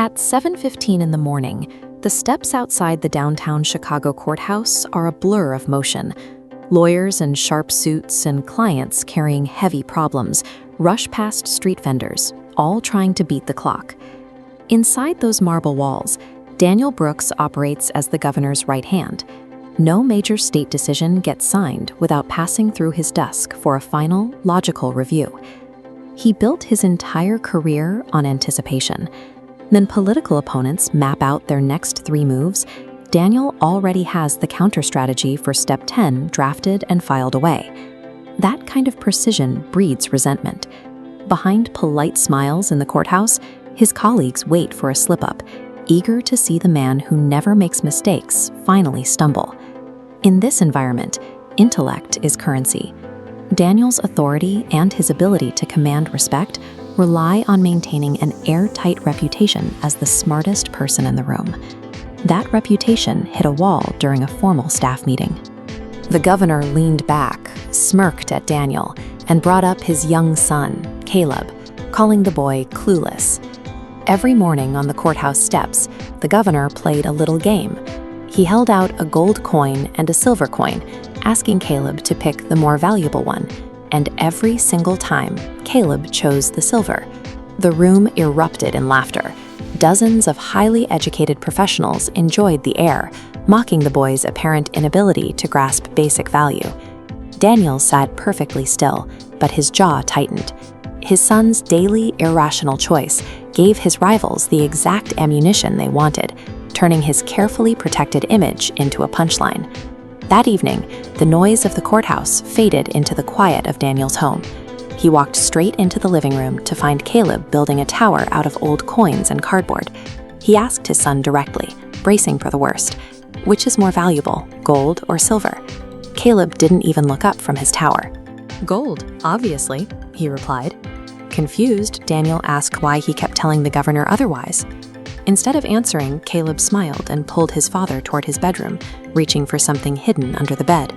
At 7:15 in the morning, the steps outside the downtown Chicago courthouse are a blur of motion. Lawyers in sharp suits and clients carrying heavy problems rush past street vendors, all trying to beat the clock. Inside those marble walls, Daniel Brooks operates as the governor's right hand. No major state decision gets signed without passing through his desk for a final, logical review. He built his entire career on anticipation. Then political opponents map out their next 3 moves. Daniel already has the counter-strategy for Step 10 drafted and filed away. That kind of precision breeds resentment. Behind polite smiles in the courthouse, his colleagues wait for a slip-up, eager to see the man who never makes mistakes finally stumble. In this environment, intellect is currency. Daniel's authority and his ability to command respect rely on maintaining an airtight reputation as the smartest person in the room. That reputation hit a wall during a formal staff meeting. The governor leaned back, smirked at Daniel, and brought up his young son, Caleb, calling the boy clueless. Every morning on the courthouse steps, the governor played a little game. He held out a gold coin and a silver coin, asking Caleb to pick the more valuable one, and every single time, Caleb chose the silver. The room erupted in laughter. Dozens of highly educated professionals enjoyed the air, mocking the boy's apparent inability to grasp basic value. Daniel sat perfectly still, but his jaw tightened. His son's daily irrational choice gave his rivals the exact ammunition they wanted, turning his carefully protected image into a punchline. That evening, the noise of the courthouse faded into the quiet of Daniel's home. He walked straight into the living room to find Caleb building a tower out of old coins and cardboard. He asked his son directly, bracing for the worst, "Which is more valuable, gold or silver?" Caleb didn't even look up from his tower. "Gold, obviously," he replied. Confused, Daniel asked why he kept telling the governor otherwise. Instead of answering, Caleb smiled and pulled his father toward his bedroom, reaching for something hidden under the bed.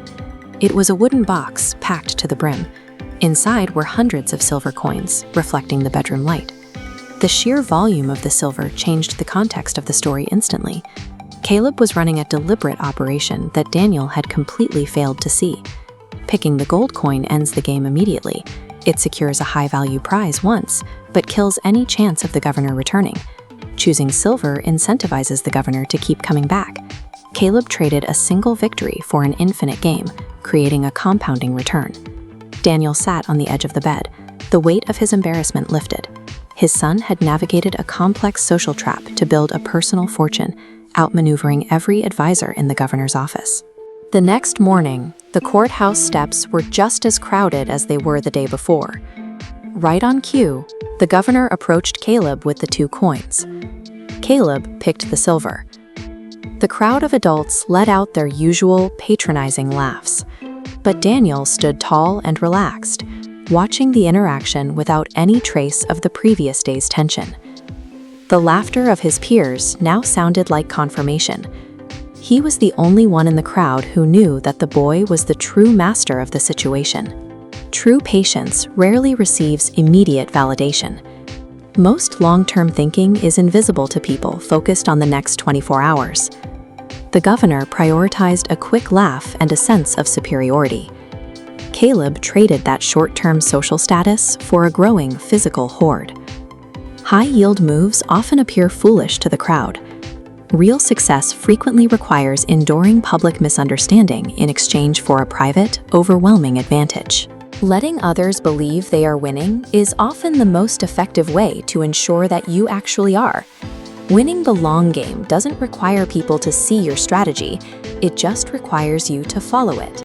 It was a wooden box packed to the brim. Inside were hundreds of silver coins, reflecting the bedroom light. The sheer volume of the silver changed the context of the story instantly. Caleb was running a deliberate operation that Daniel had completely failed to see. Picking the gold coin ends the game immediately. It secures a high-value prize once, but kills any chance of the governor returning. Choosing silver incentivizes the governor to keep coming back. Caleb traded a single victory for an infinite game, creating a compounding return. Daniel sat on the edge of the bed. The weight of his embarrassment lifted. His son had navigated a complex social trap to build a personal fortune, outmaneuvering every advisor in the governor's office. The next morning, the courthouse steps were just as crowded as they were the day before. Right on cue, the governor approached Caleb with the 2 coins. Caleb picked the silver. The crowd of adults let out their usual patronizing laughs. But Daniel stood tall and relaxed, watching the interaction without any trace of the previous day's tension. The laughter of his peers now sounded like confirmation. He was the only one in the crowd who knew that the boy was the true master of the situation. True patience rarely receives immediate validation. Most long-term thinking is invisible to people focused on the next 24 hours. The governor prioritized a quick laugh and a sense of superiority. Caleb traded that short-term social status for a growing physical hoard. High-yield moves often appear foolish to the crowd. Real success frequently requires enduring public misunderstanding in exchange for a private, overwhelming advantage. Letting others believe they are winning is often the most effective way to ensure that you actually are. Winning the long game doesn't require people to see your strategy, it just requires you to follow it.